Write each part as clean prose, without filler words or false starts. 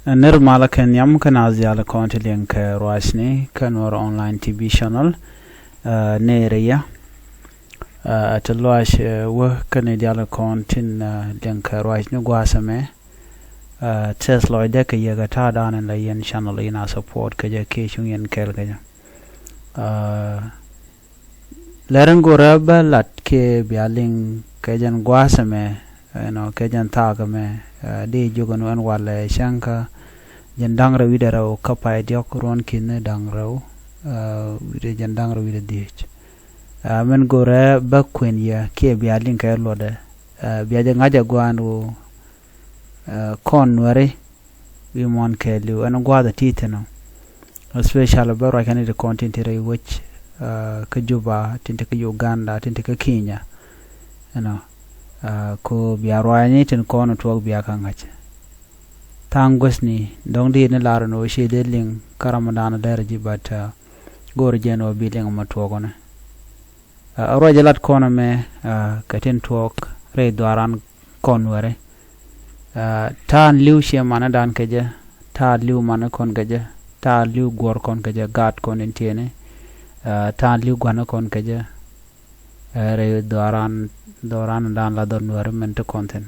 نرمال كان يوم كان عزيال كونت لينك رواشني كنور أونلاين تي في شانل نيريا تلواش وكان ديال كونتين لينك رواشني قواسمه تسلا يدك يجتا دان لين شانل ينا سبورت كجا كيشون ين كيل كجا لرنغو ربا لات كي بيالين كجان قواسمه كجان تاغمه di juga nuan wala shanka jandang rawi darau kapai diok ruan kine dang rau wide jandang rawi dich men gore bakwen ya ke bialin kay loda biaja ngaja guanu kon ware wi mon kelu an gwada titeno special baro kan de content ray which ka juba tinte ka Uganda tinte ka Kenya ko biarwani tin kono tuog biya kangache tangos ni dongdi ne laro no shede ling karamadana derji bata gor jeno biling ma tuogone rojalat kono me katin tuog re dwaran konware tan liu she mana dan keje ta liu mana kon keje ta liu gor kon keje gat kon entiene ta liu gwana kon keje re dwaran dan la don war mente content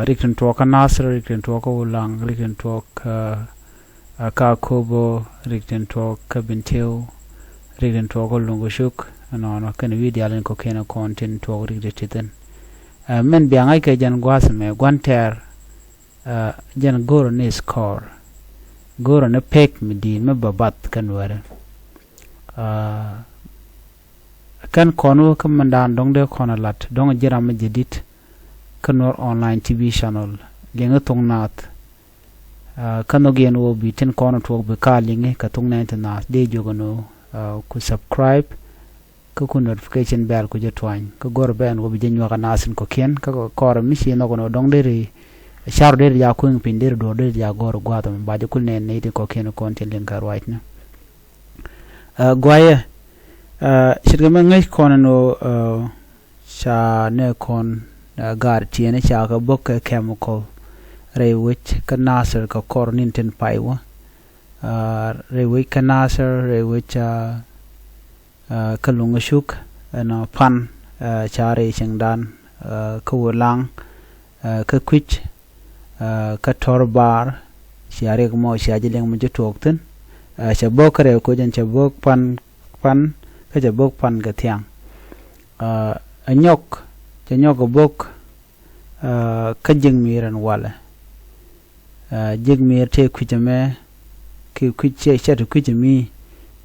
rikin talk nasr rikin talk ulang rikin talk ka kobo rikin talk bintiu rikin talk lungushuk no kan video len ko kena content talk rikin men biangai ke jan gwasme gwanter jan goro ne score goro ne pek midin me babat kan ware kan kono kamandan dong de kono lat dong jiram jedit kanor online tv channel lenga tongnat kano gen wo bitin kono tok be kalinge ka tongna na de jogono ku subscribe ku notification bell ku jetwan ko gor ben wo bi jenwa kana asin ko ken ka ko mishi no kono dong de ri char de ya ku pindir do de ya gor gwado ba de kulne ne de ko ken content lenga right na gwaye shirgama ngai kono no sha ne kon gar tiene sha ka bok chemical re which ka nasir ka kornin tin paiwa re which ka nasir re which ka lungashuk na pan chare singdan ka wulang ka kwich ka torbar share ko mo sha jileng mo jutokten sha bok re ko jan cha bok pan ka bok pan ga tiang anyok cha nyok bok ka jingmiran wala jingmir te kujame ki kuje chat kujami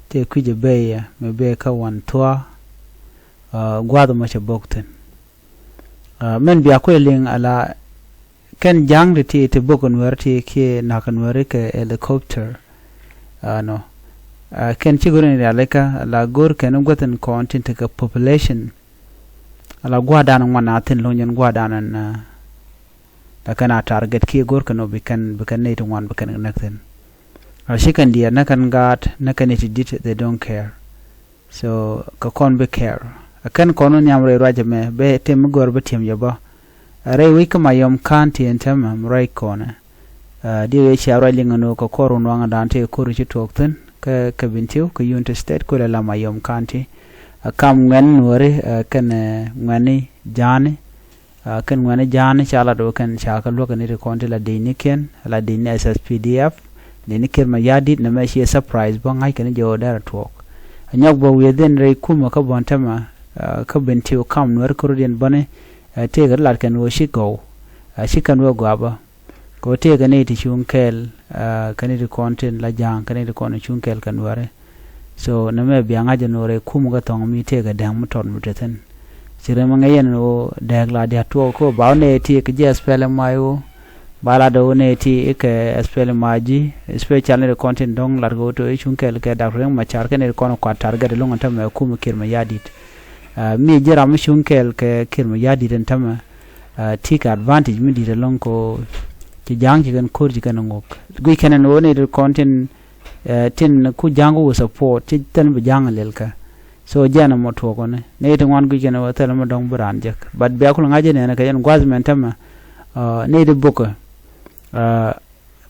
te kuje beya me be ka wan twa gwado ma cha bokten men biya ko ling ala kan jang de te bokon werte ke na kan were ke helicopter no ken chigurani aleka la gor ken goten content ka population ala gwada nan wana tin lonyen gwada nan da kana target ki gor kano bikan ne to wan bikan nakten shikan dia nakan gat nakan it dit they don't care so ka kon be care akan kono nyamre rajame be tem gor be tem yaba are wi kama yom kanti entama rai kona di we chara lingano ko korun wanga dante ko ru chitokten ka bintiu ka United State ko la mayom kanti kam ngan wore kan ngani jani kan ngani jani chala do kan chaka lo kan konti la diniken la din SSPDF diniken ma yadi na ma shi surprise bang ai kan jo dara talk anyok bo within re kuma ka bontama ka bintiu kam nor ko den bane te ga lat kan wo shi go shi kan wo gaba ko te ga ne ti chunkel kanidi content la jang kanidi kono chunkel kanware so na me bianga janore kum ga tong mi te ga dang muton muteten sire ma ngayen no dagla dia to ko ba ne ti ke je spele mayo bala do ne ti ke spele maji special ne content dong largo to chunkel ke da reng ma char kanidi kono kwa target lo ngata me kum kirma yadit mi jira mi chunkel ke kirma yadit entama tik advantage mi di long ko jang ki kan kurji kan ngok gui kanan woni de content tin ku jango support ti tan be jang lelka so jana mo to ko ne to wan gui kan wa tala mo dong buran jak but be akul ngaje ne ka yan gwazmen tama ne de buka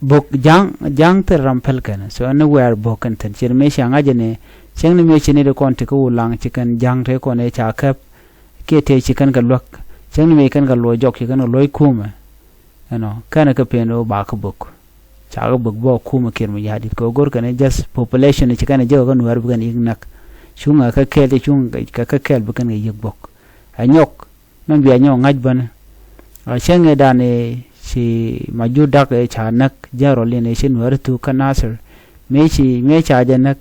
bok jang ter rampel kan so anywhere bokan tan chir me shanga jene cheng ne me chini de kon te ko lang chicken jang te ko ne cha kap ke te chicken ka lok cheng me kan ka lo jok chicken lo kuma ano kana ka peno ba ka bok cha ga bok bo kuma kir me yadi ko gor kan just population chicken je ga nuar bukan ignak chunga ka ke te chung ka kel bukan ga yik bok anyok non bi anyo ngaj ban cheng e dane si maju dak e chanak jaro lene sin wartu kanasir me cha janak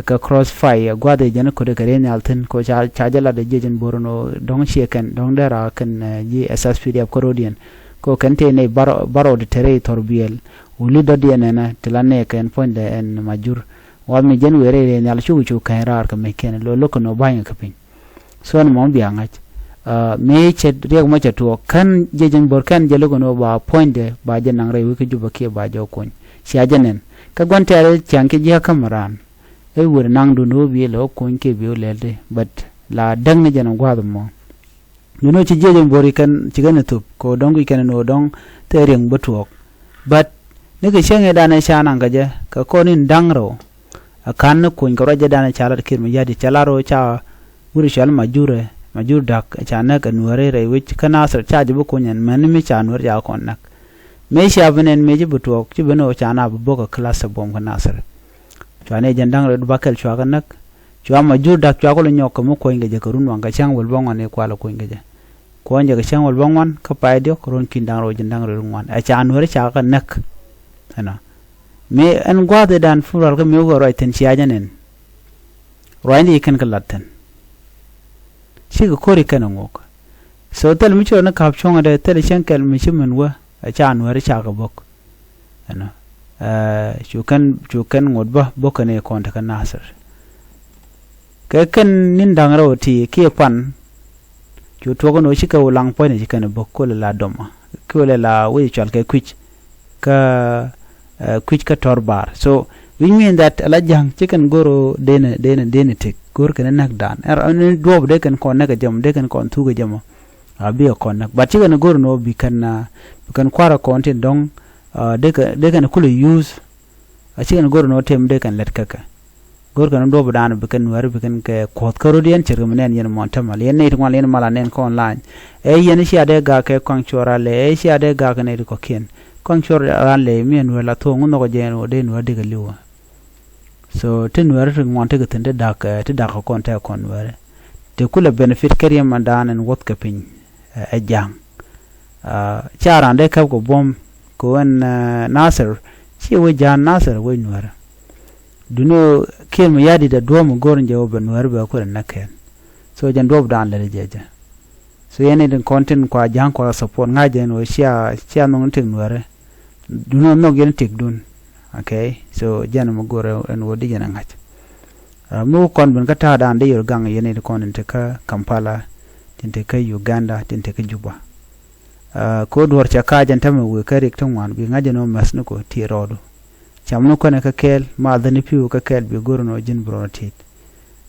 ka crossfire gwade jana ko de kare alten ko cha jala de jejen borono dong sheken dong dara kan ji ssp of corodian ko kante ne baro de tere torbiel uli do diene na tilane ken point de en majur wa mi jen were ne al chu kairar ka me ken lo lokono bayin ka pin so no mon biangach me che riek mo che to kan jejen bor kan je logono ba point de ba je nang re wi ke juba ke ba jo kon si ajenen ka gonte are chanke je kamaran e wur nang du no bi lo kon ke bi lelde but la dang ne jana gwado mo no ci jejen bor kan ci gane to ko dong kan no dong te rieng botuok but ne ke shenge dana shana ngaje ka konin dangro akan ko ko raje dana chala kirmi yadi chalaro cha wuri shal majur dak chana ka nuare re wich kana sar cha jibu kunyan man mi cha nuar ja konnak me sha benen me jibu to ci beno chana bu ka class bom kana sar chane jandang re bakal chwa kanak chwa majur dak chwa ko nyok mo ko ngeje ko runwa ga chang wol bongon ne kwala ko ngeje ko nje ga chang wol bongon ka paidio ko ron kindang ro jandang re runwan a cha nuar cha kanak ana me an gwade dan fural ka me go ro iten ci ajanen roindi kan kalaten shiga kori kana ngok so tel mi chona kap chonga de tel shankel mi chimen wa a chan wari cha ga bok ana chukan ngodba bokane kon ta nasir ka kan nin dangro ti ke pan chu to go no shika ulang po ne shika ne bok ko la doma ko la wi chal ke kwich ka torbar so we mean that ala jang chicken goro dene tik gor kan nak dan dob de kan kon nak jam de kan kon tu ga jam abi kon nak but chicken goro no bi kan kwara content dong de kan kulu use chicken goro no tem de kan let kaka gor kan dob dan bi kan war bi kan ke kot karodian chirmenen yen montamal yen ne twan yen mala nen kon line yen shi ade ga ke kon chorale shi ade ga kan ne ko ken kon chorale men wala to ngono ko jeno de no de ga liwa so tin were ngwan te gutende dak te dak ko konta kon were te kula benefit kariya mandan en wot kapin e jang charan de ka ko bom ko en nasir ci we jan nasir we nwara duno kem yadi da dom gorin jawo ben were ba ko naken so jan dob dan le jeje so yene den content ko jang ko support ngaje no sia no tin were duno no gen tik dun okay so jana magore en wodi jana ngach mo kon ben kata dan de yor gang yene de kon te ka Kampala tinte ka Uganda tinte ka Juba ko dor cha ka jan tamu we kare tan wan bi ngaje no masnu ko ti rodo chamno ko ne ka kel ma dani piu ka kel bi gorno jin brotit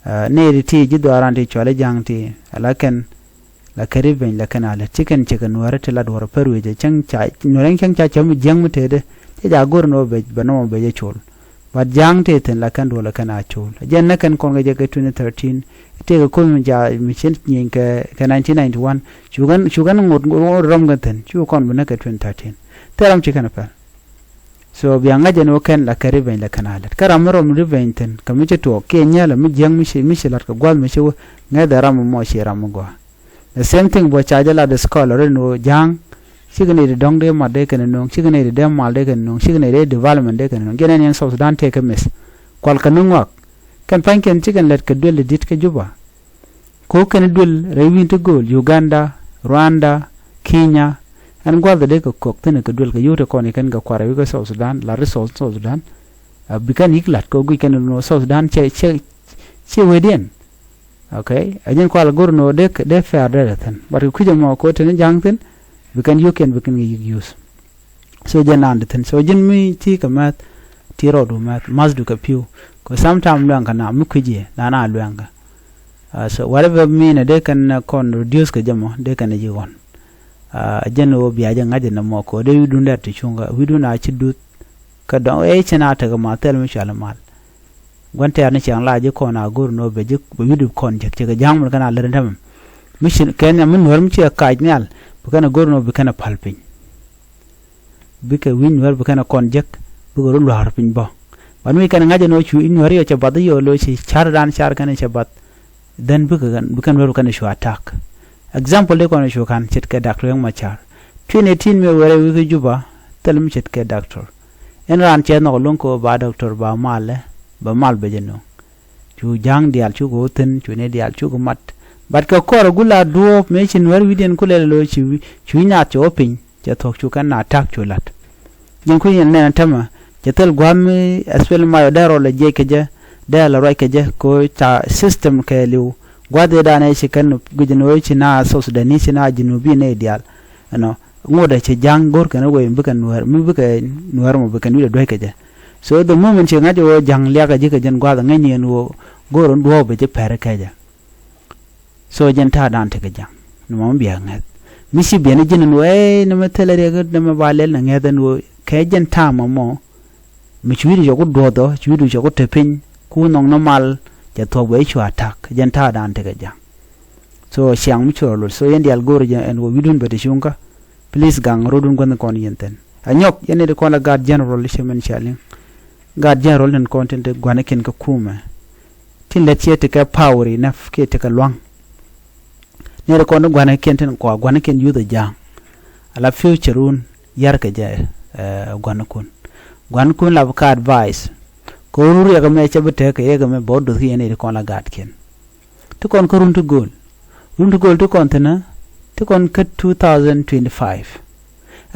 ne ri ti jido arante chole jangti alaken la kariben la kanala chicken warate la dor perweje chang cha noren chang cha cham jang mutede ja gorno be bano be je chol but jang te ten la kan do la kana chol jen na kan kon ga 2013 te ko kun ja mission nyin ka 1991 chugan ngot rom ga ten chu kon bana ka 2013 teram chikana pa so bianga jen o ken la kariben la kana la karam rom riben ten kamiche to kenya la mi jang mi lat ka gwal mi chu ngada ram mo shi ram go the same thing bo chajala the scholar no jang signe dong de ma de kan non signe de mal de kan non signe de development de kan non genen en South Sudan take a miss kwal kan ngwak kan pan ken chicken let ka dul dit ka Juba ko kan dul rewin to gol Uganda Rwanda Kenya an gwal de ko kok tan ka dul ka yote ko ne kan ga kwara wi ko South Sudan la resource South Sudan bikan iklat ko gu kan no South Sudan che wedien okay ajin kwal gorno de fair de tan bar ku jamo ko tan jangten bikan use so janand ten so jin mi ti kamat ti rodu mat masdu ka piu ko sometime langa na mu kuje na langa so whatever mean de kan kon reduce ka jamo de kan ji won jeno biya janga de na mo ko de widu ndat chunga widu na ci dut ka don chena ta ga matel mi shala mal gwanta ne chang la je ko na gur no be je be widu kon je ga jang mun kana le ndam mission kenya mun war mi che ka nyal bu kana gur no be kana palpin bi ka win war bu kana kon je bu gur lu har pin bo wan mi kana ngaje no chu in war yo che bad yo lo chi char dan char kana che bad den bu kan war kana shu attack example de kono shu kan chet ka doctor yang machar 2018 me wore wi juba tel mi chet ka doctor en ran che no lon ko ba doctor ba mal be jeno chu jang dial chu go ten chu ne dial chu go mat bat ka kor gula duo me chin war wi den kule lo chu nya cho pin che thok chu kan na attack chu lat jen ku yen ne tama che tel gwam espel ma daro le je ke je da la roi ke je ko ta system ke liu gwade da ne shi kan gujino chi na so da ni shi na jinubi ne dial no ngoda che jang gor kan go im bukan nuar mi bukan nuar mo bukan wi do ke je so the moment che ngaje wo jang lia ka je ke jen gwada ngani en wo goron do be je pere ke je so jen ta dan te ke jang no mo biya ngat mi shi be ne jin no ne me tele re ga ne me balel na ngeden wo ke jen ta mo mi chwi jo ko do chwi jo ko te pin ku nong no mal je to we chu attack jen ta dan te ke jang so siang mi choro so yen dial gor je en wo widun be de shunka please gang rodun gon kon yenten anyok yene de kon la guard general shemen chaling guard general en content gwana ken ka kuma tin let yete ka power enough ke te ka lwang ne de kon gwana ken ten ko gwana ken yu the jang ala future un yar ka je gwana kun la ka advice ko ruri ga me chabete ka ye ga me bodo yene de kon la guard ken to kon ko run to goal to kontena to kon ka 2025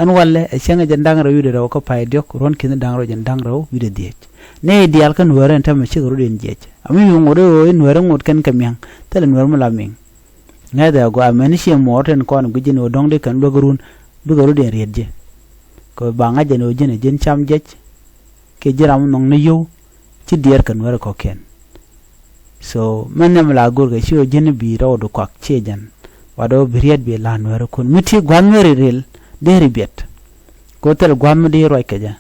an walle e chenga jandang ra yude raw ko pay diok ron kin dang ro jandang raw yude diech ne dial kan waren tam chi ro den diech ami yu ngore o en waren ngot kan kamyang tele nor mala ming ngada go amani she moten kon gujin o dong de kan dogurun ro den redje ko banga jeno jene jen cham jech ke jiram nong ne yu chi dier kan wara ko ken so manam la gur ga shi o jene bi raw do kwak chejan wado biriet be lan wara kun muti gwanmere rel deri bet ko tel gwam de roy kaja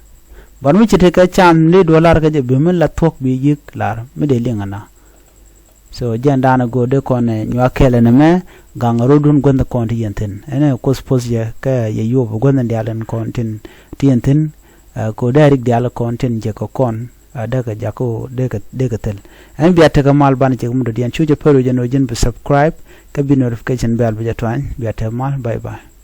ban mi chite ka chan le dollar kaja be men la tok bi yik lar me de lingana so janda na go de kon nywa kele na me gangaro dun gonda kon ti yenten ene ko suppose ya ka ye yo gonda ndialen kontin ti yenten ko direct dial kontin je ko kon daga jako daga tel an biya ta mal ban je mu do dian chuje pero je no jin be subscribe ka bi notification bell bi jatwan biya ta mal bye bye